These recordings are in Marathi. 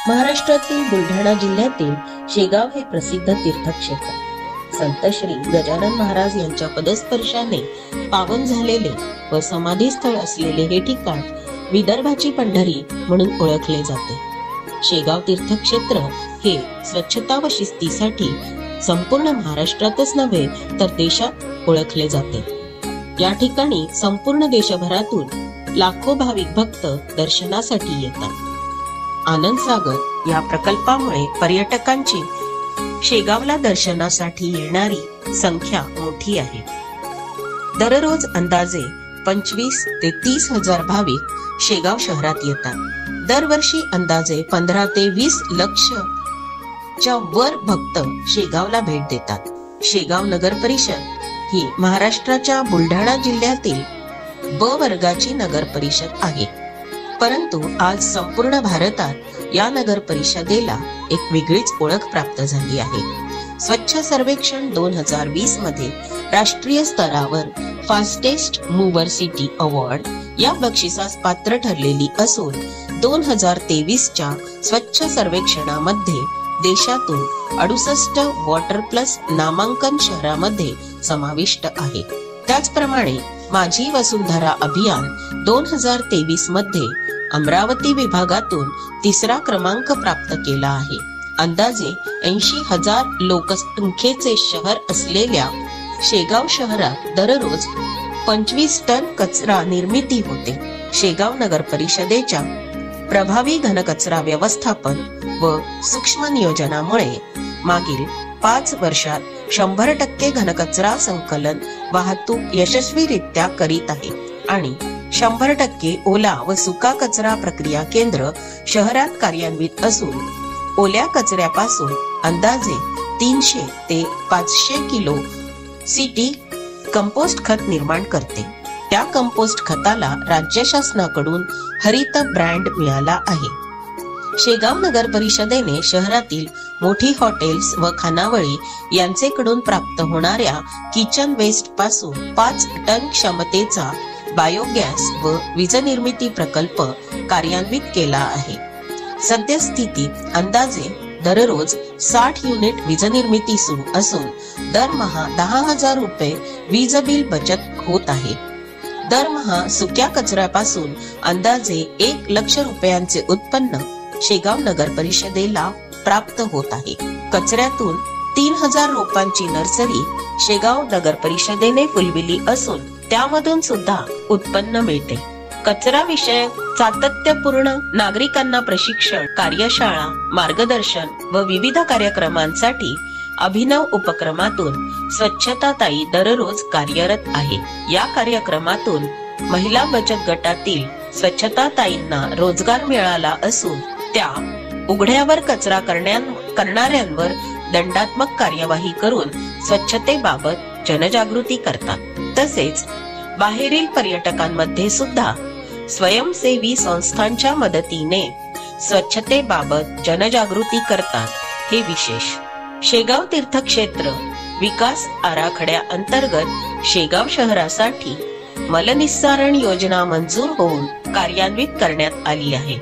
महाराष्ट्रातील बुलढाणा जिल्ह्यातील शेगाव हे प्रसिद्ध तीर्थक्षेत्र संत श्री गजानन महाराज यांच्या पदस्पर्शाने पावन झालेले व समाधी स्थळ असलेले हे ठिकाण विदर्भाची पंढरी म्हणून ओळखले जाते। शेगाव तीर्थक्षेत्र हे स्वच्छता व शिस्तीसाठी संपूर्ण महाराष्ट्रातच नव्हे तर देशात ओळखले जाते। या ठिकाणी संपूर्ण देशभरातून लाखो भाविक भक्त दर्शनासाठी येतात। आनंद सागर या प्रकल्पामुळे पर्यटकांची शेगावला दर्शनासाठी येणारी संख्या मोठी आहे। दररोज अंदाजे 25 ते 30 हजार भाविक शेगाव शहरात येतात। दरवर्षी अंदाजे 15 ते 20 लक्ष च्या वर भक्त शेगावला भेट देतात। शेगाव नगर परिषद ही महाराष्ट्राच्या बुलढाणा जिल्ह्यातील ब वर्गाची नगर परिषद आहे। परंतु आज संपूर्ण भारतात या नगर परिषदेला एक वेगळीच ओळख प्राप्त झाली आहे। स्वच्छ सर्वेक्षण 2020 मध्ये राष्ट्रीय स्तरावर फास्टेस्ट मूव्हर सिटी अवॉर्ड या बक्षिसास पात्र ठरलेली असून 2023 च्या स्वच्छ सर्वेक्षणामध्ये देशातून 68 वॉटर प्लस नामांकन शहरामध्ये समाविष्ट आहे। त्याचप्रमाणे माझी वसुंधरा अभियान 2023 मध्ये अमरावती विभागातून 3रा क्रमांक प्राप्त केला आहे। अंदाजे 80,000 लोकसंख्येचे शहर असलेल्या शेगाव शहरात दररोज 25 टन कचरा निर्मिती होते। शेगाव नगर परिषदेच्या प्रभावी घनकचरा व्यवस्थापन व सूक्ष्म नियोजनामुळे मागील 5 वर्षात 100% घनकचरा संकलन वाहतूक यशस्वीरित्या करीत आहे आणि 100% ओला व सुका कचरा प्रक्रिया केंद्र शहरात कार्यान्वित असून ओल्या कचऱ्यापासून अंदाजे 300 ते 500 किलो सिटी कंपोस्ट खत निर्माण करते। त्या कंपोस्ट खताला राज्य शासनाकडून हरित ब्रँड मिळाला आहे। शेगाव नगर परिषदेने शहरातील मोठी हॉटेल्स व खानावळी यांचेकडून प्राप्त होणाऱ्या किचन वेस्ट पासून 5 टन क्षमतेचा बायोगॅस व वीज निर्मिती प्रकल्प कार्यान्वित केला आहे। सद्यस्थितीत अंदाजे दररोज 60 युनिट वीज निर्मिती सुरू असून दरमहा 10,000 रुपये वीज बिल बचत होत आहे। दरमहा सुक्या कचऱ्यापासून अंदाजे 1 लाख रुपयांचे उत्पन्न शेगाव नगर परिषदेला प्राप्त होत आहे। कचऱ्यातून 3000 रोपांची नर्सरी शेगाव नगर परिषदेने फुलविली असून त्यामधून सुद्धा उत्पन्न मिळते। कचरा विषयक सातत्यपूर्ण नागरिकांना प्रशिक्षण, कार्यशाळा, मार्गदर्शन व विविध कार्यक्रमांसाठी अभिनव उपक्रमातून स्वच्छता ताई दररोज कार्यरत आहे। या कार्यक्रमातून महिला बचत गटातील स्वच्छता ताईंना रोजगार मिळाला असून त्या उघड्यावर कचरा करणाऱ्यांवर दंडात्मक कार्यवाही करून स्वच्छतेबाबत जनजागृती करतात। तसेच बाहेरील पर्यटकांमध्ये सुद्धा स्वयंसेवी संस्थांच्या मदतीने स्वच्छतेबाबत जनजागृती करतात, हे विशेष। शेगाव तीर्थक्षेत्र विकास आराखड्या अंतर्गत शेगाव शहरासाठी मलनिस्सारण योजना मंजूर होऊन कार्यान्वित करण्यात आली आहे।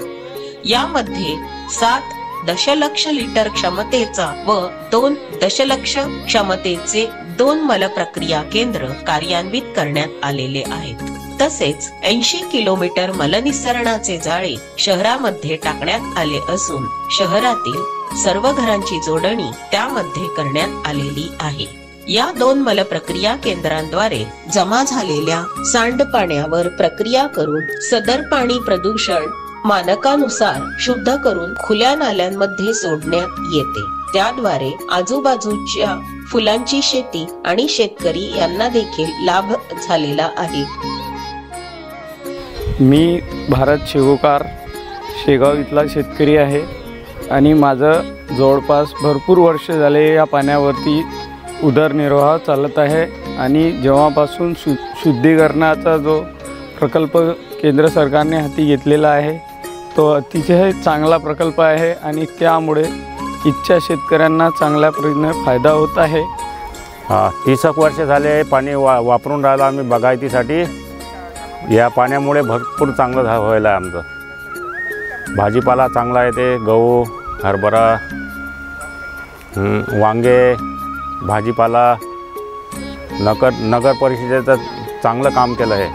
यामध्ये 7 दशलक्ष लिटर क्षमतेचा व 2 दशलक्ष क्षमतेचे 2 मलप्रक्रिया केंद्र कार्यान्वित करण्यात आलेले आहेत। तसेच 80 किलोमीटर मलनिस्सरणाचे जाळे शहरामध्ये टाकण्यात आले असून शहरातील सर्व घरांची जोडणी त्यामध्ये करण्यात आलेली आहे। या 2 मलप्रक्रिया केंद्रांद्वारे जमा झालेल्या सांडपाण्यावर प्रक्रिया करून सदर पाणी प्रदूषण मानकानुसार शुद्ध करून खुल्या नाल्यांमध्ये सोडण्यात येते। त्याद्वारे आजूबाजूच्या फुलांची शेती आणि शेतकरी यांना देखील लाभ झालेला आहे। मी भारत शेगोकार शेगाव इथला शेतकरी आहे आणि माझं जवळपास भरपूर वर्ष झाले या पाण्यावरती उदरनिर्वाह चालत आहे आणि जेव्हापासून शुद्धीकरणाचा जो प्रकल्प केंद्र सरकारने हाती घेतलेला आहे तो अतिशय चांगला प्रकल्प आहे आणि त्यामुळे इच्छा शेतकऱ्यांना चांगल्या परीने फायदा होत आहे। 30 वर्ष झाले पाणी वापरून राहिलो आम्ही बागायतीसाठी। या पाण्यामुळे भरपूर चांगलं व्हायला आमचं। भाजीपाला चांगला आहे, ते गहू, हरभरा, वांगे, भाजीपाला नगर परिषदेचं चांगलं काम केलं आहे.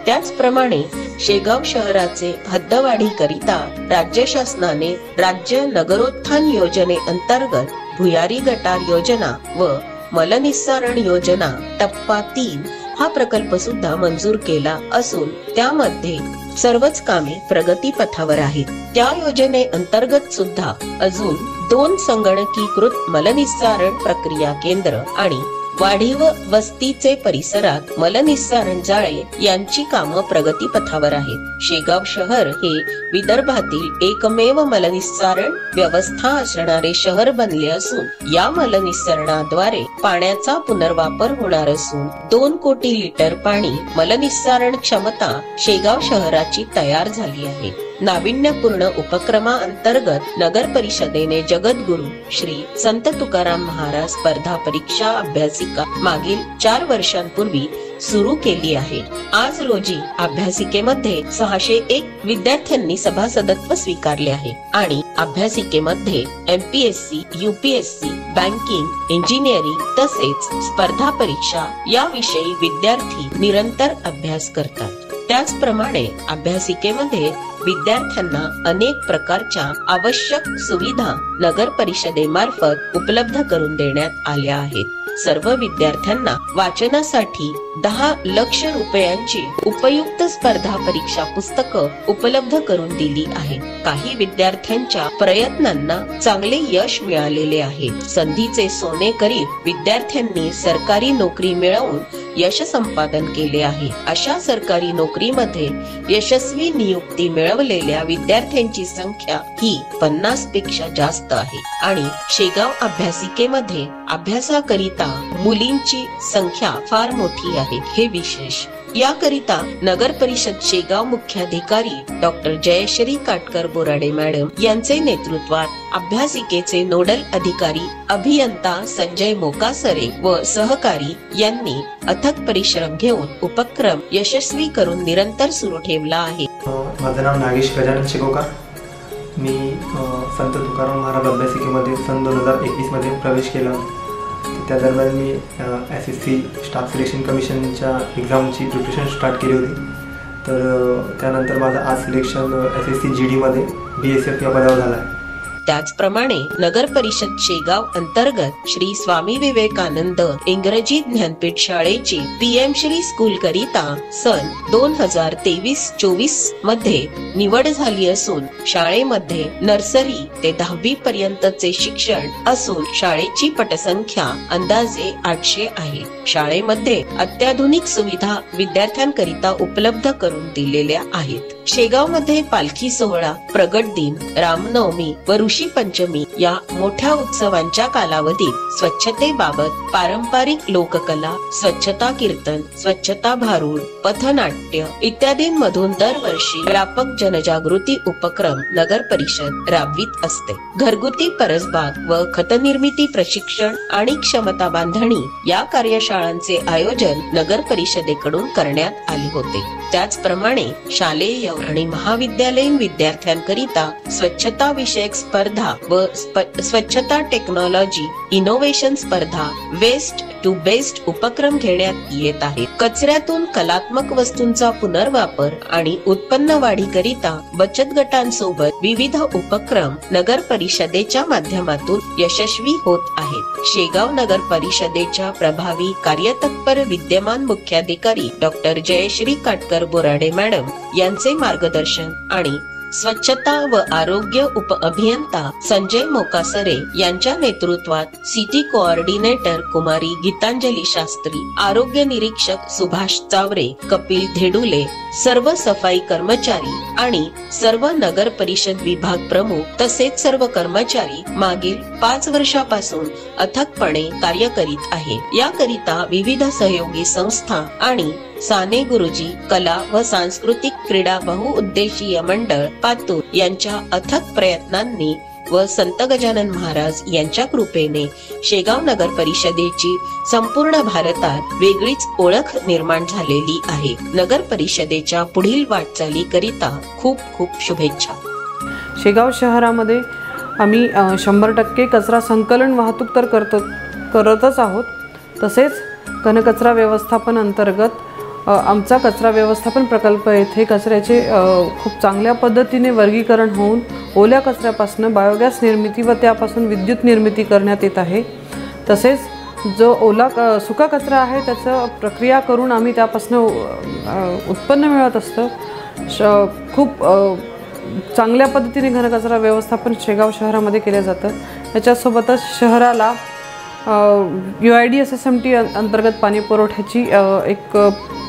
त्याचप्रमाणे शेगाव शहराचे हद्दवाढीकरिता राज्य शासनाने राज्य नगरोत्थान योजने अंतर्गत भुयारी गटार योजना व मलनिस्सारण योजना टप्पा 3 हा प्रकल्प सुद्धा मंजूर केला असून त्यामध्ये सर्वच कामे प्रगतीपथावर आहेत. त्या योजने अंतर्गत सुद्धा अजून 2 संगणकीकृत मलनिस्सारण प्रक्रिया केंद्र आणि वाढीव वस्तीचे परिसरात मलनिस्सारण जाळे यांची कामं प्रगतीपथावर आहेत. शेगाव शहर हे विदर्भातील एकमेव मलनिस्सारण व्यवस्था असणारे शहर बनले असून या मलनिस्सरणाद्वारे पाण्याचा पुनर्वापर होणार असून 2 कोटी लिटर पाणी मलनिस्सारण क्षमता शेगाव शहराची तयार झाली आहे. नाविन्यपूर्ण उपक्रमाअंतर्गत नगर परिषदेने जगद्गुरु श्री संत तुकाराम महाराज स्पर्धा परीक्षा अभ्यासिका मागील 4 वर्षांपूर्वी सुरू केली आहे. आज रोजी अभ्यासिकेमध्ये 601 विद्यार्थ्यांनी सभासदत्व स्वीकारले आहे आणि अभ्यासिकेमध्ये MPSC, UPSC, बँकिंग, इंजिनिअरिंग तसेच स्पर्धा परीक्षा याविषयी विद्यार्थी निरंतर अभ्यास करतात. त्याचप्रमाणे अभ्यासिकेमध्ये विद्यार्थ्यांना अनेक प्रकारच्या आवश्यक सुविधा नगर परिषदेमार्फत उपलब्ध करून देण्यात आल्या आहेत. सर्व विद्यार्थ्यांना वाचनासाठी 10 लाख रुपयांची उपयुक्त स्पर्धा परीक्षा पुस्तकं उपलब्ध करून दिली आहेत. काही विद्यार्थ्यांच्या प्रयत्नांना चांगले यश मिळालेले आहे. संधीचे सोने करीत विद्यार्थ्यांनी सरकारी नोकरी मिळवून यश संपादन केले आहे. अशा सरकारी नोकरीमध्ये यशस्वी नियुक्ती मिळवलेल्या विद्यार्थ्यांची संख्या ही 50 पेक्षा जास्त आहे आणि शेगाव अभ्यासिकेमध्ये अभ्यासाकरिता मुलींची संख्या फार मोठी आहे हे विशेष. याकरिता नगर परिषद शेगाव मुख्याधिकारी डॉक्टर जयश्री काटकर बोराडे मॅडम यांचे नेतृत्वात अभ्यासिकेचे नोडल अधिकारी अभियंता संजय मोकासरे व सहकारी यांनी अथक परिश्रम घेऊन उपक्रम यशस्वी करून निरंतर सुरू ठेवला आहे. माझं नाव नागेश गजानन शेगोकार. मी संत तुकाराम महाराज अभ्यासिकेमध्ये सन 2021 मध्ये प्रवेश केला. त्या दरम्यान मी SSC स्टाफ सिलेक्शन कमिशनच्या एक्झामची प्रिपरेशन स्टार्ट केली होती. तर त्यानंतर माझं आज सिलेक्शन SSC GD मध्ये BSF या पदावर झालं आहे. त्याचप्रमाणे नगर परिषद शेगाव अंतर्गत श्री स्वामी विवेकानंद इंग्रजी ज्ञानपीठ शाळेची PM श्री स्कूल करिता सन 2023-24 मध्ये निवड झाली असून शाळेमध्ये नर्सरी ते 10वी पर्यंतचे शिक्षण असून शाळेची पटसंख्या अंदाजे 800 आहे. शाळेमध्ये अत्याधुनिक सुविधा विद्यार्थ्यांकरिता उपलब्ध करून दिलेल्या आहेत. शेगाव मध्ये पालखी सोहळा, प्रगट दिन, रामनवमी व ऋषी पंचमी या मोठ्या उत्सवांच्या कालावधीत स्वच्छतेबाबत पारंपरिक लोककला, स्वच्छता कीर्तन, स्वच्छता भारूड, पथनाट्य इत्यादींमधून दरवर्षी व्यापक जनजागृती उपक्रम नगर परिषद राबवित असते. घरगुती परसबाग व खतनिर्मिती प्रशिक्षण आणि क्षमता बांधणी या कार्यशाळांचे आयोजन नगर परिषदेकडून करण्यात आले होते. त्याचप्रमाणे शालेय आणि महाविद्यालयीन विद्यार्थ्यांकरिता स्वच्छता विषयक स्पर्धा व स्वच्छता टेक्नॉलॉजी इनोव्हेशन स्पर्धा वेस्ट टू बेस्ट उपक्रम घेण्यात येत आहे. कचऱ्यातून कलात्मक वस्तूंचा पुनर्वापर आणि उत्पन्न वाढीकरिता बचत गटांसोबत विविध उपक्रम नगर परिषदेच्या माध्यमातून यशस्वी होत आहेत. शेगाव नगर परिषदेच्या प्रभावी कार्यतत्पर विद्यमान मुख्याधिकारी डॉक्टर जयश्री काटकर बोराडे मॅडम यांचे मार्गदर्शन आणि स्वच्छता व आरोग्य उप अभियंता संजय मोकासरे यांच्या नेतृत्वात सिटी कोऑर्डिनेटर कुमारी गीतांजली शास्त्री, आरोग्य निरीक्षक सुभाष चावरे, कपिल धेडुले, सर्व सफाई कर्मचारी आणि सर्व नगर परिषद विभाग प्रमुख तसेच सर्व कर्मचारी मागील 5 वर्षापासून अथकपणे कार्य करीत आहे. याकरिता विविध सहयोगी संस्था आणि साने गुरुजी कला व सांस्कृतिक क्रीडा बहुउद्देशीय मंडळ पातूर यांच्या अथक प्रयत्नांनी व संत गजानन महाराज यांच्या कृपेने शेगाव नगर परिषदेची संपूर्ण भारतात वेगळीच ओळख निर्माण झालेली आहे. नगर परिषदेच्या पुढील वाटचाली करिता खूप खूप शुभेच्छा. शेगाव शहरामध्ये आम्ही 100% कचरा संकलन वाहतूक तर करतच आहोत. तसेच घनकचरा व्यवस्थापन अंतर्गत आमचा कचरा व्यवस्थापन प्रकल्प येथे कचऱ्याचे खूप चांगल्या पद्धतीने वर्गीकरण होऊन ओल्या कचऱ्यापासून बायोगॅस निर्मिती व त्यापासून विद्युत निर्मिती करण्यात येत आहे. तसेच जो सुका कचरा आहे त्याचं प्रक्रिया करून आम्ही त्यापासून उत्पन्न मिळत असतं. खूप चांगल्या पद्धतीने घनकचरा व्यवस्थापन शेगाव शहरामध्ये केलं जातं. याच्यासोबतच शहराला UIDSSMT अंतर्गत पाणी पुरवठ्याची एक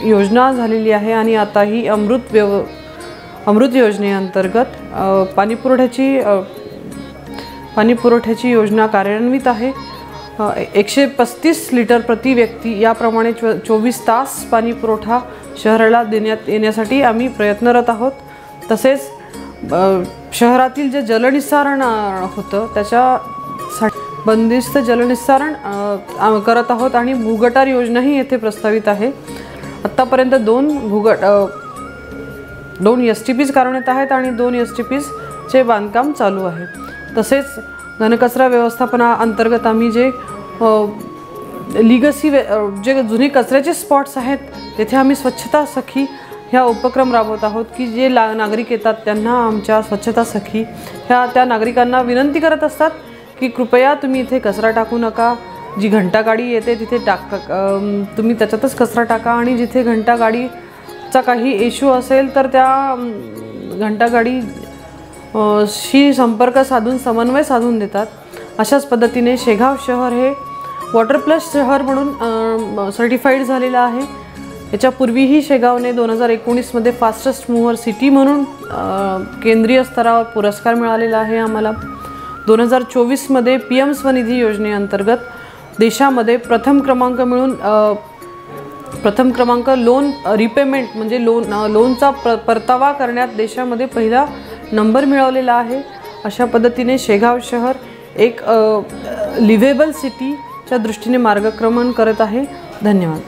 योजना झालेली आहे आणि आता ही अमृत योजनेअंतर्गत पाणी पुरवठ्याची योजना कार्यान्वित आहे. 135 लिटर प्रति व्यक्ती याप्रमाणे 24 तास पाणी पुरवठा शहराला येण्यासाठी आम्ही प्रयत्नरत आहोत. तसेच शहरातील जे जलनिस्सारण होतं त्याच्यासाठी बंदिस्त जलनिस्सारण करत आहोत आणि भूगटार योजनाही येथे प्रस्तावित आहे. आत्तापर्यंत 2 STPs कार्यान्वित आहेत आणि 2 STPsचे बांधकाम चालू आहे. तसेच घनकचरा व्यवस्थापनाअंतर्गत आम्ही जे लिगसी जे जुने कचऱ्याचे स्पॉट्स आहेत तेथे आम्ही स्वच्छता सखी ह्या उपक्रम राबवत आहोत की जे नागरिक येतात त्यांना आमच्या स्वच्छता सखी त्या नागरिकांना विनंती करत असतात की कृपया तुम्ही इथे कचरा टाकू नका. जी घंटागाडी येते तिथे तुम्ही त्याच्यातच कचरा टाका आणि जिथे घंटागाडीचा काही इश्यू असेल तर त्या घंटागाडीशी संपर्क साधून समन्वय साधून देतात. अशाच पद्धतीने शेगाव शहर हे वॉटर प्लस शहर म्हणून सर्टिफाईड झालेलं आहे. याच्यापूर्वीही शेगावने 2019मध्ये फास्टेस्ट मूव्हर सिटी म्हणून केंद्रीय स्तरावर पुरस्कार मिळालेला आहे आम्हाला. 2024मध्ये PM स्वनिधी योजनेअंतर्गत देशामध्ये प्रथम क्रमांक लोन रिपेमेंट म्हणजे लोनचा परतावा करण्यात देशामध्ये पहिला नंबर मिळवलेला आहे. अशा पद्धतीने शेगाव शहर एक लिव्हेबल सिटीच्या दृष्टीने मार्गक्रमण करत आहे. धन्यवाद.